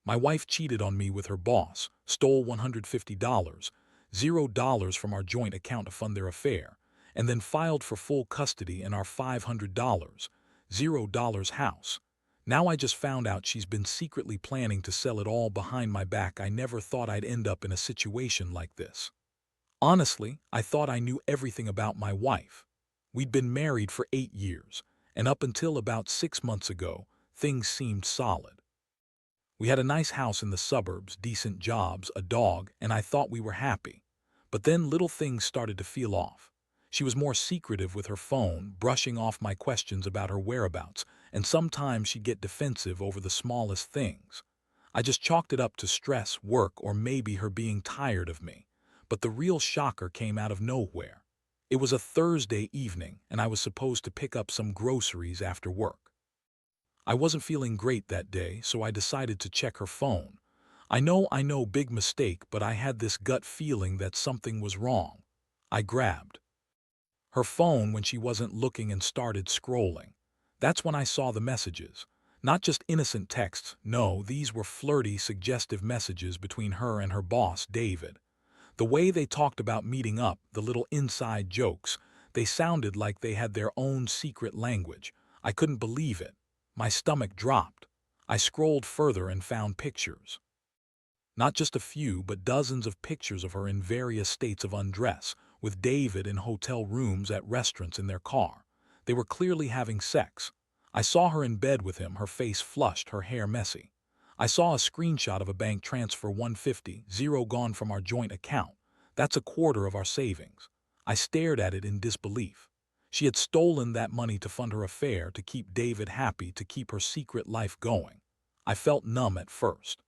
My wife cheated on me with her boss, stole $150, $0 from our joint account to fund their affair, and then filed for full custody in our $500, $0 house. Now I just found out she's been secretly planning to sell it all behind my back. I never thought I'd end up in a situation like this. Honestly, I thought I knew everything about my wife. We'd been married for 8 years, and up until about 6 months ago, things seemed solid. We had a nice house in the suburbs, decent jobs, a dog, and I thought we were happy. But then little things started to feel off. She was more secretive with her phone, brushing off my questions about her whereabouts, and sometimes she'd get defensive over the smallest things. I just chalked it up to stress, work, or maybe her being tired of me. But the real shocker came out of nowhere. It was a Thursday evening, and I was supposed to pick up some groceries after work. I wasn't feeling great that day, so I decided to check her phone. I know, big mistake, but I had this gut feeling that something was wrong. I grabbed her phone when she wasn't looking and started scrolling. That's when I saw the messages. Not just innocent texts, no, these were flirty, suggestive messages between her and her boss, David. The way they talked about meeting up, the little inside jokes, they sounded like they had their own secret language. I couldn't believe it. My stomach dropped. I scrolled further and found pictures. Not just a few, but dozens of pictures of her in various states of undress, with David in hotel rooms, at restaurants, in their car. They were clearly having sex. I saw her in bed with him, her face flushed, her hair messy. I saw a screenshot of a bank transfer, 150, zero gone from our joint account. That's a quarter of our savings. I stared at it in disbelief. She had stolen that money to fund her affair, to keep David happy, to keep her secret life going. I felt numb at first.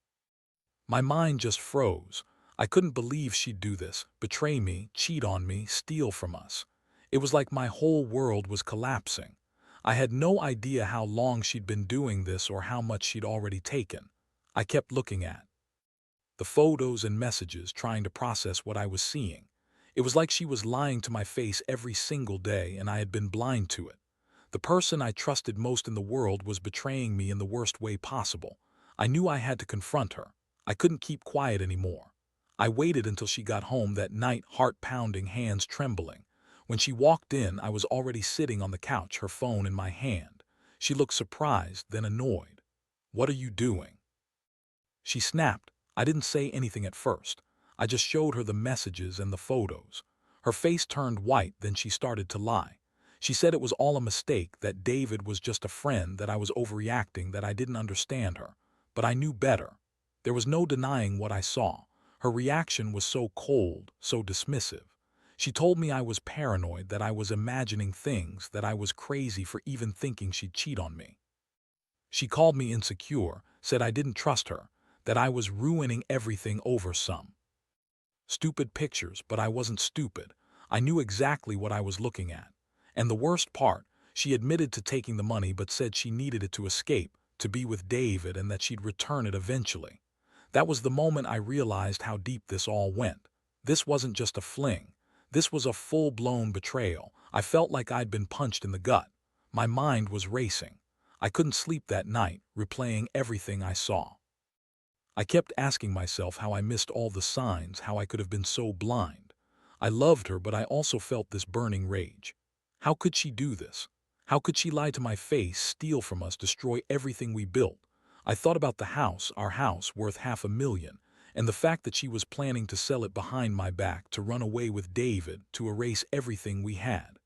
My mind just froze. I couldn't believe she'd do this, betray me, cheat on me, steal from us. It was like my whole world was collapsing. I had no idea how long she'd been doing this or how much she'd already taken. I kept looking at the photos and messages, trying to process what I was seeing. It was like she was lying to my face every single day, and I had been blind to it. The person I trusted most in the world was betraying me in the worst way possible. I knew I had to confront her. I couldn't keep quiet anymore. I waited until she got home that night, heart pounding, hands trembling. When she walked in, I was already sitting on the couch, her phone in my hand. She looked surprised, then annoyed. "What are you doing?" she snapped. I didn't say anything at first. I just showed her the messages and the photos. Her face turned white, then she started to lie. She said it was all a mistake, that David was just a friend, that I was overreacting, that I didn't understand her. But I knew better. There was no denying what I saw. Her reaction was so cold, so dismissive. She told me I was paranoid, that I was imagining things, that I was crazy for even thinking she'd cheat on me. She called me insecure, said I didn't trust her, that I was ruining everything over some stupid pictures, but I wasn't stupid. I knew exactly what I was looking at. And the worst part, she admitted to taking the money but said she needed it to escape, to be with David, and that she'd return it eventually. That was the moment I realized how deep this all went. This wasn't just a fling. This was a full-blown betrayal. I felt like I'd been punched in the gut. My mind was racing. I couldn't sleep that night, replaying everything I saw. I kept asking myself how I missed all the signs, how I could have been so blind. I loved her, but I also felt this burning rage. How could she do this? How could she lie to my face, steal from us, destroy everything we built? I thought about the house, our house, worth $500,000, and the fact that she was planning to sell it behind my back, to run away with David, to erase everything we had.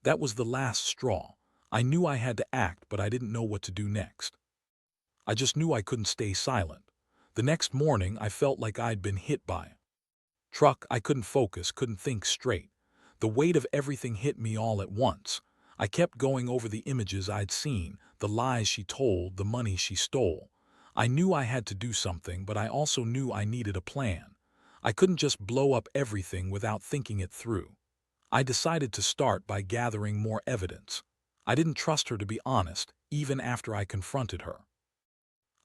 That was the last straw. I knew I had to act, but I didn't know what to do next. I just knew I couldn't stay silent. The next morning, I felt like I'd been hit by a truck. I couldn't focus, couldn't think straight. The weight of everything hit me all at once. I kept going over the images I'd seen, the lies she told, the money she stole. I knew I had to do something, but I also knew I needed a plan. I couldn't just blow up everything without thinking it through. I decided to start by gathering more evidence. I didn't trust her, to be honest, even after I confronted her.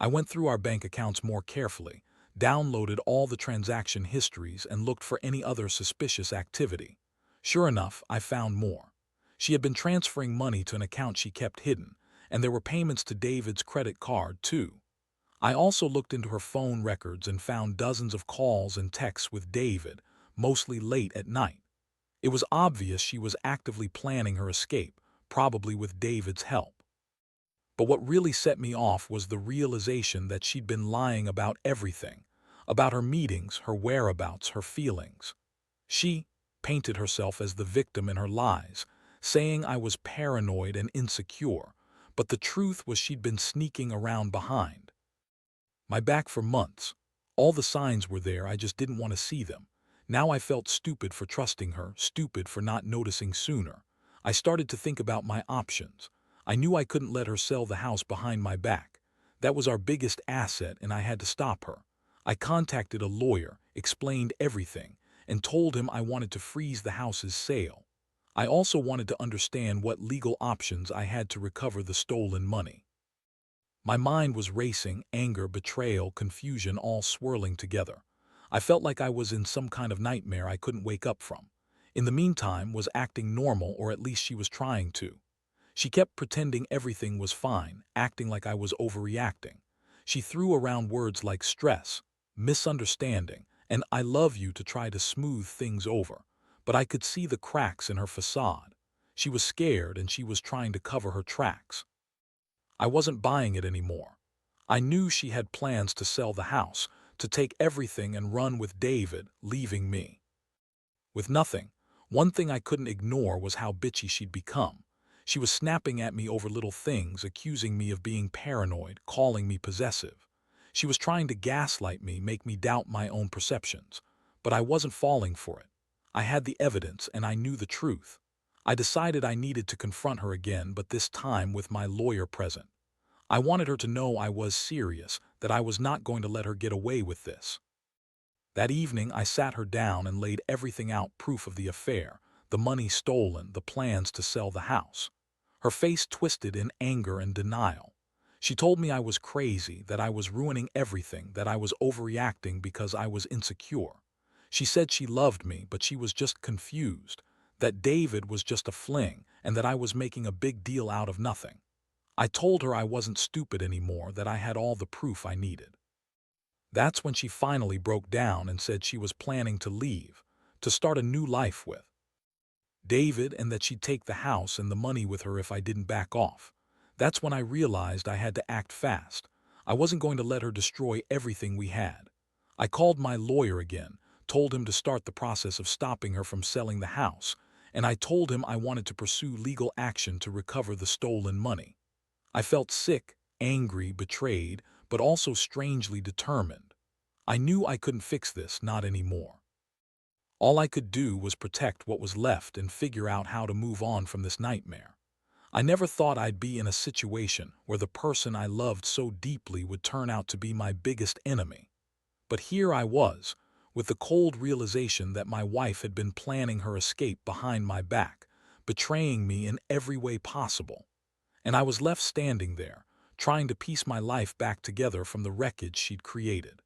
I went through our bank accounts more carefully, downloaded all the transaction histories, and looked for any other suspicious activity. Sure enough, I found more. She had been transferring money to an account she kept hidden, and there were payments to David's credit card, too. I also looked into her phone records and found dozens of calls and texts with David, mostly late at night. It was obvious she was actively planning her escape, probably with David's help. But what really set me off was the realization that she'd been lying about everything, about her meetings, her whereabouts, her feelings. She painted herself as the victim in her lies, saying I was paranoid and insecure, but the truth was she'd been sneaking around behind my back for months. All the signs were there, I just didn't want to see them. Now I felt stupid for trusting her, stupid for not noticing sooner. I started to think about my options. I knew I couldn't let her sell the house behind my back. That was our biggest asset, and I had to stop her. I contacted a lawyer, explained everything, and told him I wanted to freeze the house's sale. I also wanted to understand what legal options I had to recover the stolen money. My mind was racing, anger, betrayal, confusion, all swirling together. I felt like I was in some kind of nightmare I couldn't wake up from. In the meantime, was acting normal, or at least she was trying to. She kept pretending everything was fine, acting like I was overreacting. She threw around words like stress, misunderstanding, and I love you to try to smooth things over. But I could see the cracks in her facade. She was scared, and she was trying to cover her tracks. I wasn't buying it anymore. I knew she had plans to sell the house, to take everything and run with David, leaving me with nothing. One thing I couldn't ignore was how bitchy she'd become. She was snapping at me over little things, accusing me of being paranoid, calling me possessive. She was trying to gaslight me, make me doubt my own perceptions. But I wasn't falling for it. I had the evidence, and I knew the truth. I decided I needed to confront her again, but this time with my lawyer present. I wanted her to know I was serious, that I was not going to let her get away with this. That evening I sat her down and laid everything out, proof of the affair, the money stolen, the plans to sell the house. Her face twisted in anger and denial. She told me I was crazy, that I was ruining everything, that I was overreacting because I was insecure. She said she loved me, but she was just confused, that David was just a fling, and that I was making a big deal out of nothing. I told her I wasn't stupid anymore, that I had all the proof I needed. That's when she finally broke down and said she was planning to leave, to start a new life with David, and that she'd take the house and the money with her if I didn't back off. That's when I realized I had to act fast. I wasn't going to let her destroy everything we had. I called my lawyer again, told him to start the process of stopping her from selling the house, and I told him I wanted to pursue legal action to recover the stolen money. I felt sick, angry, betrayed, but also strangely determined. I knew I couldn't fix this, not anymore. All I could do was protect what was left and figure out how to move on from this nightmare. I never thought I'd be in a situation where the person I loved so deeply would turn out to be my biggest enemy. But here I was, with the cold realization that my wife had been planning her escape behind my back, betraying me in every way possible. And I was left standing there, trying to piece my life back together from the wreckage she'd created.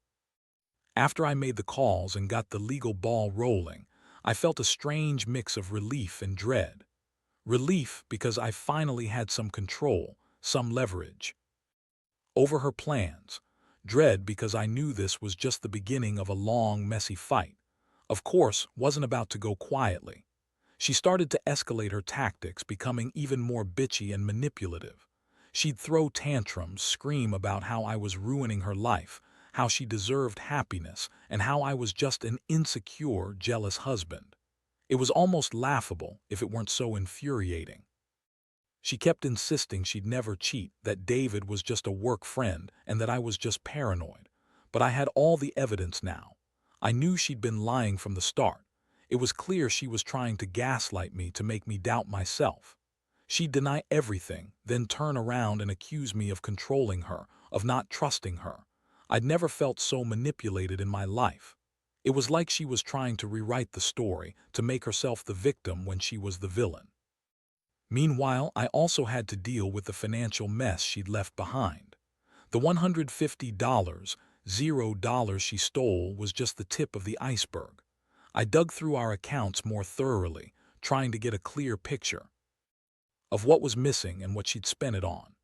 After I made the calls and got the legal ball rolling, I felt a strange mix of relief and dread. Relief because I finally had some control, some leverage over her plans. Dread because I knew this was just the beginning of a long, messy fight. Of course, wasn't about to go quietly. She started to escalate her tactics, becoming even more bitchy and manipulative. She'd throw tantrums, scream about how I was ruining her life, how she deserved happiness, and how I was just an insecure, jealous husband. It was almost laughable if it weren't so infuriating. She kept insisting she'd never cheat, that David was just a work friend, and that I was just paranoid. But I had all the evidence now. I knew she'd been lying from the start. It was clear she was trying to gaslight me, to make me doubt myself. She'd deny everything, then turn around and accuse me of controlling her, of not trusting her. I'd never felt so manipulated in my life. It was like she was trying to rewrite the story, to make herself the victim when she was the villain. Meanwhile, I also had to deal with the financial mess she'd left behind. The $150, $0 she stole was just the tip of the iceberg. I dug through our accounts more thoroughly, trying to get a clear picture of what was missing and what she'd spent it on.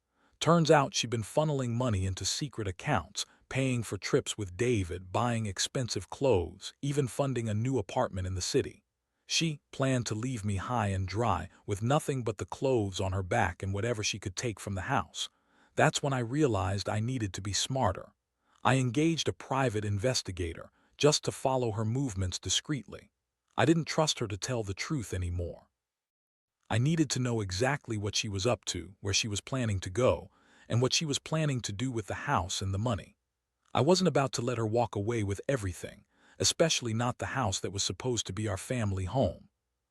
Turns out she'd been funneling money into secret accounts, paying for trips with David, buying expensive clothes, even funding a new apartment in the city. She planned to leave me high and dry, with nothing but the clothes on her back and whatever she could take from the house. That's when I realized I needed to be smarter. I engaged a private investigator, just to follow her movements discreetly. I didn't trust her to tell the truth anymore. I needed to know exactly what she was up to, where she was planning to go, and what she was planning to do with the house and the money. I wasn't about to let her walk away with everything, especially not the house that was supposed to be our family home.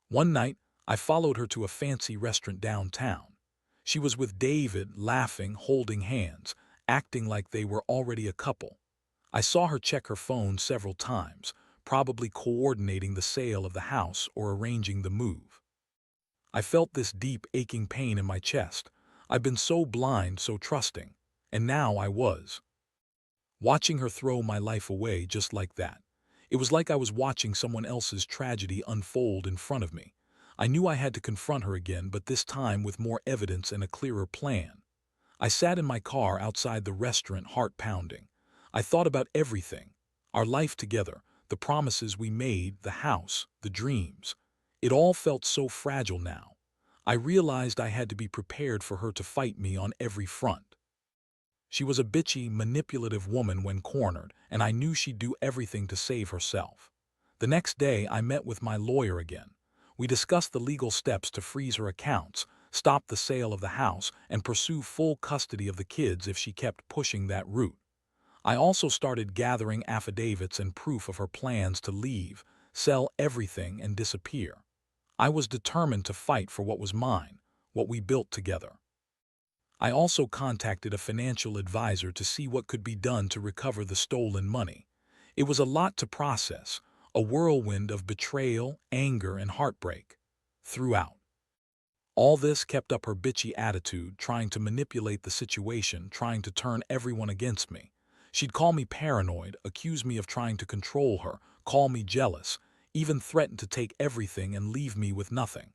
One night, I followed her to a fancy restaurant downtown. She was with David, laughing, holding hands, acting like they were already a couple. I saw her check her phone several times, probably coordinating the sale of the house or arranging the move. I felt this deep, aching pain in my chest. I'd been so blind, so trusting, and now I was. Watching her throw my life away just like that. It was like I was watching someone else's tragedy unfold in front of me. I knew I had to confront her again, but this time with more evidence and a clearer plan. I sat in my car outside the restaurant, heart pounding. I thought about everything. Our life together, the promises we made, the house, the dreams. It all felt so fragile now. I realized I had to be prepared for her to fight me on every front. She was a bitchy, manipulative woman when cornered, and I knew she'd do everything to save herself. The next day, I met with my lawyer again. We discussed the legal steps to freeze her accounts, stop the sale of the house, and pursue full custody of the kids if she kept pushing that route. I also started gathering affidavits and proof of her plans to leave, sell everything, and disappear. I was determined to fight for what was mine, what we built together. I also contacted a financial advisor to see what could be done to recover the stolen money. It was a lot to process, a whirlwind of betrayal, anger, and heartbreak. Throughout. All this kept up her bitchy attitude, trying to manipulate the situation, trying to turn everyone against me. She'd call me paranoid, accuse me of trying to control her, call me jealous, even threaten to take everything and leave me with nothing.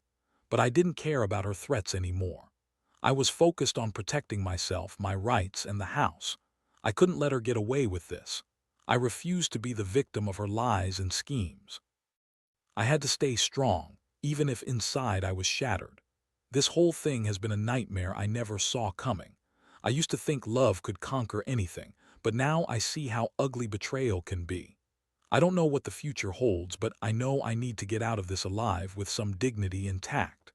But I didn't care about her threats anymore. I was focused on protecting myself, my rights, and the house. I couldn't let her get away with this. I refused to be the victim of her lies and schemes. I had to stay strong, even if inside I was shattered. This whole thing has been a nightmare I never saw coming. I used to think love could conquer anything, but now I see how ugly betrayal can be. I don't know what the future holds, but I know I need to get out of this alive with some dignity intact.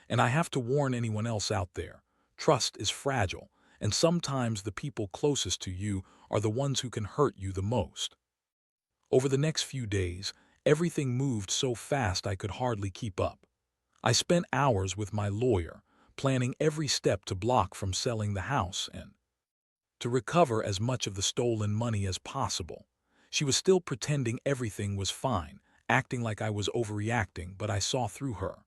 And I have to warn anyone else out there. Trust is fragile, and sometimes the people closest to you are the ones who can hurt you the most. Over the next few days, everything moved so fast I could hardly keep up. I spent hours with my lawyer, planning every step to block from selling the house and to recover as much of the stolen money as possible. She was still pretending everything was fine, acting like I was overreacting, but I saw through her.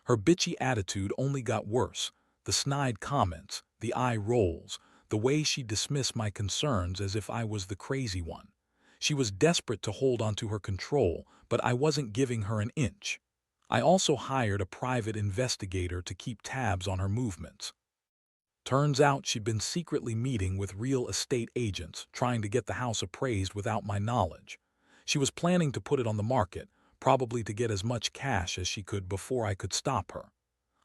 Her bitchy attitude only got worse, the snide comments, the eye rolls, the way she dismissed my concerns as if I was the crazy one. She was desperate to hold on to her control, but I wasn't giving her an inch. I also hired a private investigator to keep tabs on her movements. Turns out she'd been secretly meeting with real estate agents, trying to get the house appraised without my knowledge. She was planning to put it on the market, probably to get as much cash as she could before I could stop her.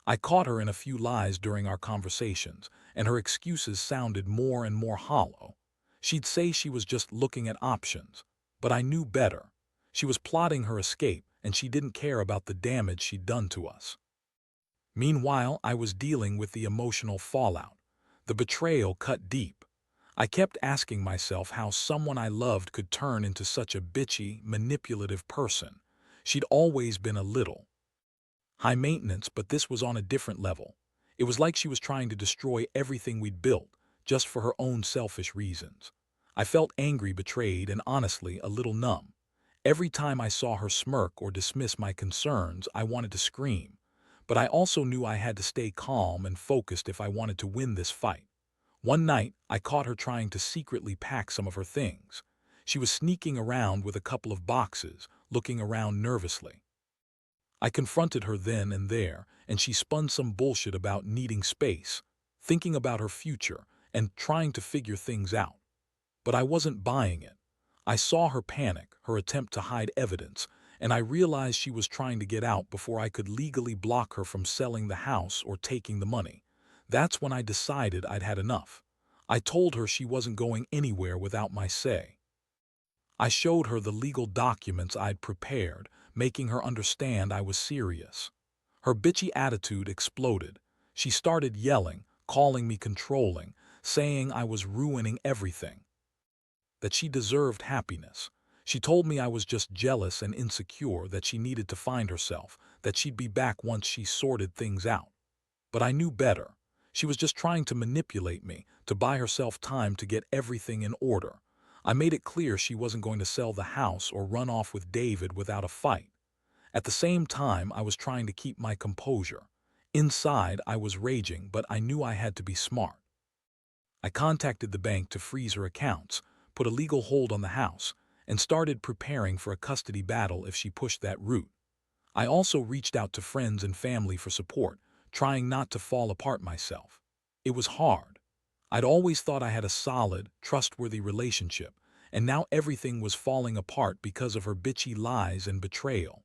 I caught her in a few lies during our conversations, and her excuses sounded more and more hollow. She'd say she was just looking at options, but I knew better. She was plotting her escape, and she didn't care about the damage she'd done to us. Meanwhile, I was dealing with the emotional fallout. The betrayal cut deep. I kept asking myself how someone I loved could turn into such a bitchy, manipulative person. She'd always been a little high maintenance, but this was on a different level. It was like she was trying to destroy everything we'd built, just for her own selfish reasons. I felt angry, betrayed, and honestly a little numb. Every time I saw her smirk or dismiss my concerns, I wanted to scream. But I also knew I had to stay calm and focused if I wanted to win this fight. One night, I caught her trying to secretly pack some of her things. She was sneaking around with a couple of boxes, looking around nervously. I confronted her then and there, and she spun some bullshit about needing space. thinking about her future and trying to figure things out. But I wasn't buying it. I saw her panic, her attempt to hide evidence, and I realized she was trying to get out before I could legally block her from selling the house or taking the money. That's when I decided I'd had enough. I told her she wasn't going anywhere without my say. I showed her the legal documents I'd prepared, making her understand I was serious. Her bitchy attitude exploded. She started yelling, calling me controlling, saying I was ruining everything, that she deserved happiness. She told me I was just jealous and insecure, that she needed to find herself, that she'd be back once she sorted things out. But I knew better. She was just trying to manipulate me, to buy herself time to get everything in order. I made it clear she wasn't going to sell the house or run off with David without a fight. At the same time, I was trying to keep my composure. Inside, I was raging, but I knew I had to be smart. I contacted the bank to freeze her accounts, put a legal hold on the house, and started preparing for a custody battle if she pushed that route. I also reached out to friends and family for support, trying not to fall apart myself. It was hard. I'd always thought I had a solid, trustworthy relationship, and now everything was falling apart because of her bitchy lies and betrayal.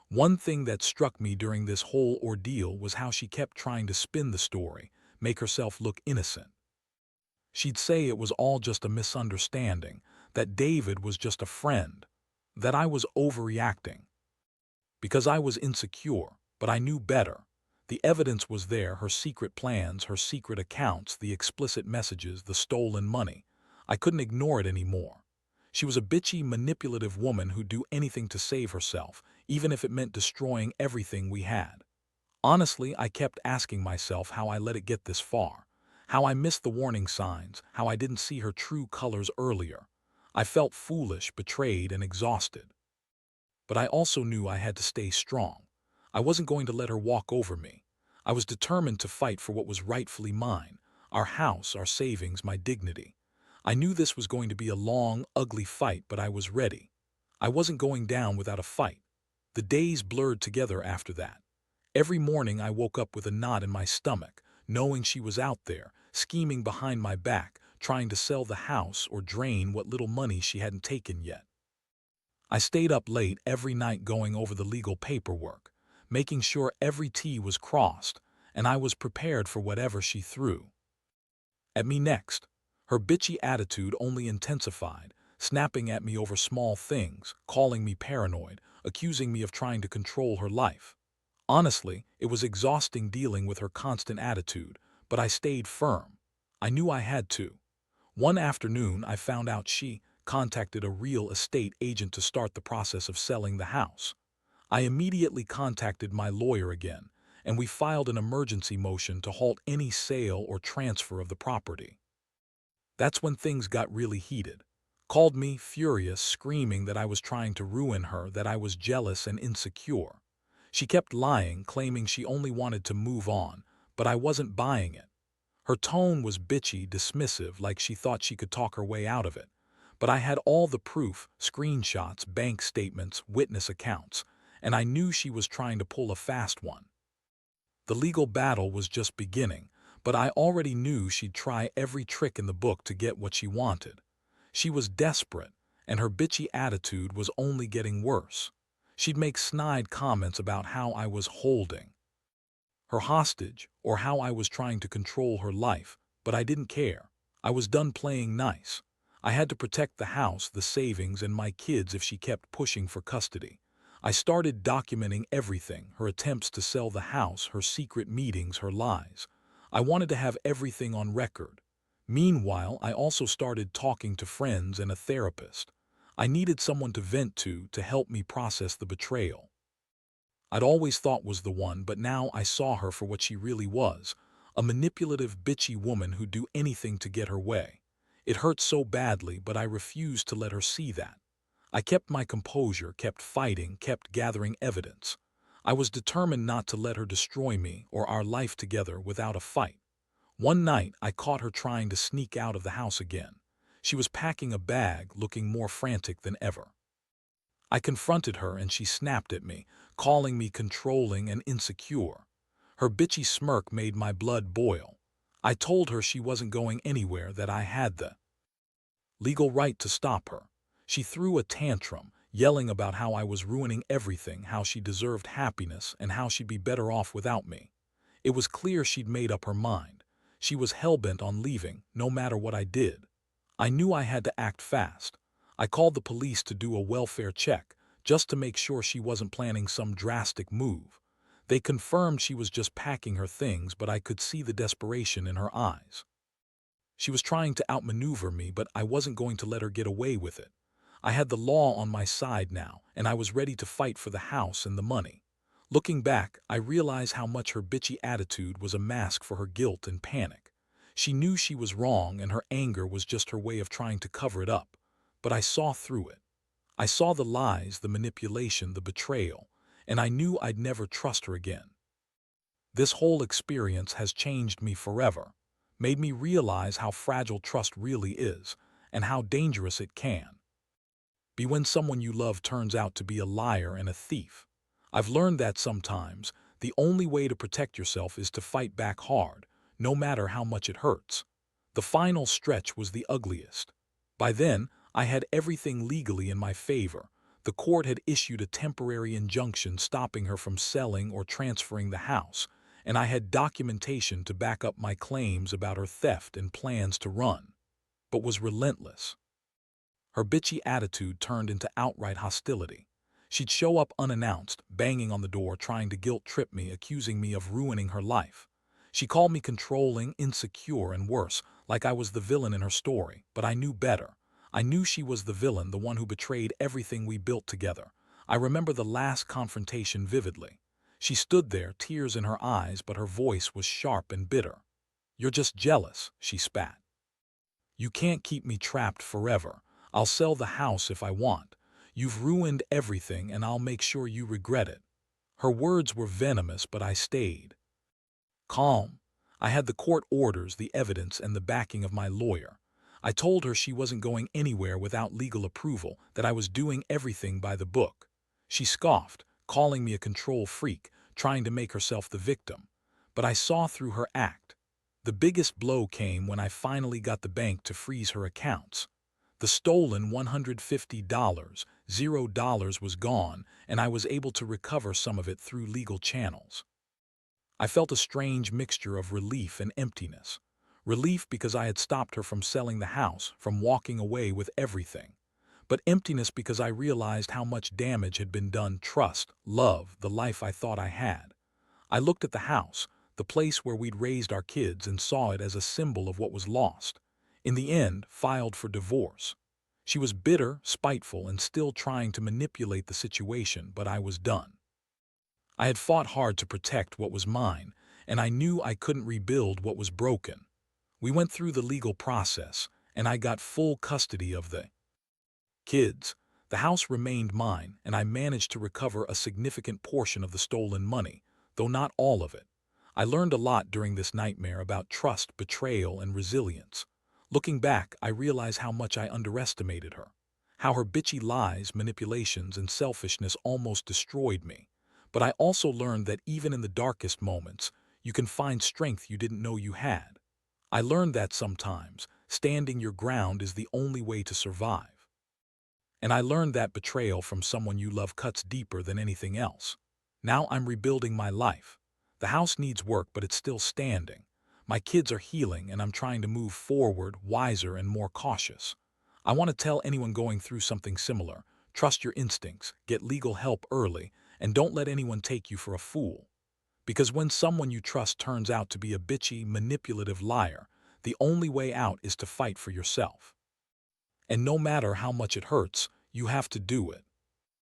One thing that struck me during this whole ordeal was how she kept trying to spin the story, make herself look innocent. She'd say it was all just a misunderstanding, that David was just a friend, that I was overreacting. Because I was insecure, but I knew better. The evidence was there, her secret plans, her secret accounts, the explicit messages, the stolen money. I couldn't ignore it anymore. She was a bitchy, manipulative woman who'd do anything to save herself, even if it meant destroying everything we had. Honestly, I kept asking myself how I let it get this far, how I missed the warning signs, how I didn't see her true colors earlier. I felt foolish, betrayed, and exhausted. But I also knew I had to stay strong. I wasn't going to let her walk over me. I was determined to fight for what was rightfully mine, our house, our savings, my dignity. I knew this was going to be a long, ugly fight, but I was ready. I wasn't going down without a fight. The days blurred together after that. Every morning I woke up with a knot in my stomach, knowing she was out there, scheming behind my back, trying to sell the house or drain what little money she hadn't taken yet. I stayed up late every night going over the legal paperwork, making sure every T was crossed, and I was prepared for whatever she threw at me next. Her bitchy attitude only intensified, snapping at me over small things, calling me paranoid, accusing me of trying to control her life. Honestly, it was exhausting dealing with her constant attitude, but I stayed firm. I knew I had to. One afternoon, I found out she contacted a real estate agent to start the process of selling the house. I immediately contacted my lawyer again, and we filed an emergency motion to halt any sale or transfer of the property. That's when things got really heated. Called me furious, screaming that I was trying to ruin her, that I was jealous and insecure. She kept lying, claiming she only wanted to move on, but I wasn't buying it. Her tone was bitchy, dismissive, like she thought she could talk her way out of it. But I had all the proof, screenshots, bank statements, witness accounts, and I knew she was trying to pull a fast one. The legal battle was just beginning, but I already knew she'd try every trick in the book to get what she wanted. She was desperate, and her bitchy attitude was only getting worse. She'd make snide comments about how I was holding her hostage or how I was trying to control her life, but I didn't care. I was done playing nice. I had to protect the house, the savings, and my kids if she kept pushing for custody. I started documenting everything, her attempts to sell the house, her secret meetings, her lies. I wanted to have everything on record. Meanwhile, I also started talking to friends and a therapist. I needed someone to vent to help me process the betrayal I'd always thought was the one, but now I saw her for what she really was, a manipulative, bitchy woman who'd do anything to get her way. It hurt so badly, but I refused to let her see that. I kept my composure, kept fighting, kept gathering evidence. I was determined not to let her destroy me or our life together without a fight. One night, I caught her trying to sneak out of the house again. She was packing a bag, looking more frantic than ever. I confronted her and she snapped at me, calling me controlling and insecure. Her bitchy smirk made my blood boil. I told her she wasn't going anywhere, that I had the legal right to stop her. She threw a tantrum, yelling about how I was ruining everything, how she deserved happiness, and how she'd be better off without me. It was clear she'd made up her mind. She was hell-bent on leaving, no matter what I did. I knew I had to act fast. I called the police to do a welfare check, just to make sure she wasn't planning some drastic move. They confirmed she was just packing her things, but I could see the desperation in her eyes. She was trying to outmaneuver me, but I wasn't going to let her get away with it. I had the law on my side now, and I was ready to fight for the house and the money. Looking back, I realized how much her bitchy attitude was a mask for her guilt and panic. She knew she was wrong, and her anger was just her way of trying to cover it up. But I saw through it. I saw the lies, the manipulation, the betrayal, and I knew I'd never trust her again. This whole experience has changed me forever, made me realize how fragile trust really is, and how dangerous it can be when someone you love turns out to be a liar and a thief. I've learned that sometimes the only way to protect yourself is to fight back hard, no matter how much it hurts. The final stretch was the ugliest. By then, I had everything legally in my favor. The court had issued a temporary injunction stopping her from selling or transferring the house, and I had documentation to back up my claims about her theft and plans to run, but was relentless. Her bitchy attitude turned into outright hostility. She'd show up unannounced, banging on the door, trying to guilt-trip me, accusing me of ruining her life. She called me controlling, insecure, and worse, like I was the villain in her story, but I knew better. I knew she was the villain, the one who betrayed everything we built together. I remember the last confrontation vividly. She stood there, tears in her eyes, but her voice was sharp and bitter. "You're just jealous," she spat. "You can't keep me trapped forever. I'll sell the house if I want. You've ruined everything, and I'll make sure you regret it." Her words were venomous, but I stayed calm. I had the court orders, the evidence, and the backing of my lawyer. I told her she wasn't going anywhere without legal approval, that I was doing everything by the book. She scoffed, calling me a control freak, trying to make herself the victim. But I saw through her act. The biggest blow came when I finally got the bank to freeze her accounts. The stolen $150, $0 was gone, and I was able to recover some of it through legal channels. I felt a strange mixture of relief and emptiness. Relief because I had stopped her from selling the house, from walking away with everything. But emptiness because I realized how much damage had been done: trust, love, the life I thought I had. I looked at the house, the place where we'd raised our kids, and saw it as a symbol of what was lost. In the end, filed for divorce. She was bitter, spiteful, and still trying to manipulate the situation, but I was done. I had fought hard to protect what was mine, and I knew I couldn't rebuild what was broken. We went through the legal process, and I got full custody of the kids. The house remained mine, and I managed to recover a significant portion of the stolen money, though not all of it. I learned a lot during this nightmare about trust, betrayal, and resilience. Looking back, I realize how much I underestimated her, how her bitchy lies, manipulations, and selfishness almost destroyed me. But I also learned that even in the darkest moments, you can find strength you didn't know you had. I learned that sometimes standing your ground is the only way to survive. And I learned that betrayal from someone you love cuts deeper than anything else. Now I'm rebuilding my life. The house needs work, but it's still standing. My kids are healing, and I'm trying to move forward, wiser and more cautious. I want to tell anyone going through something similar: trust your instincts, get legal help early, and don't let anyone take you for a fool. Because when someone you trust turns out to be a bitchy, manipulative liar, the only way out is to fight for yourself. And no matter how much it hurts, you have to do it.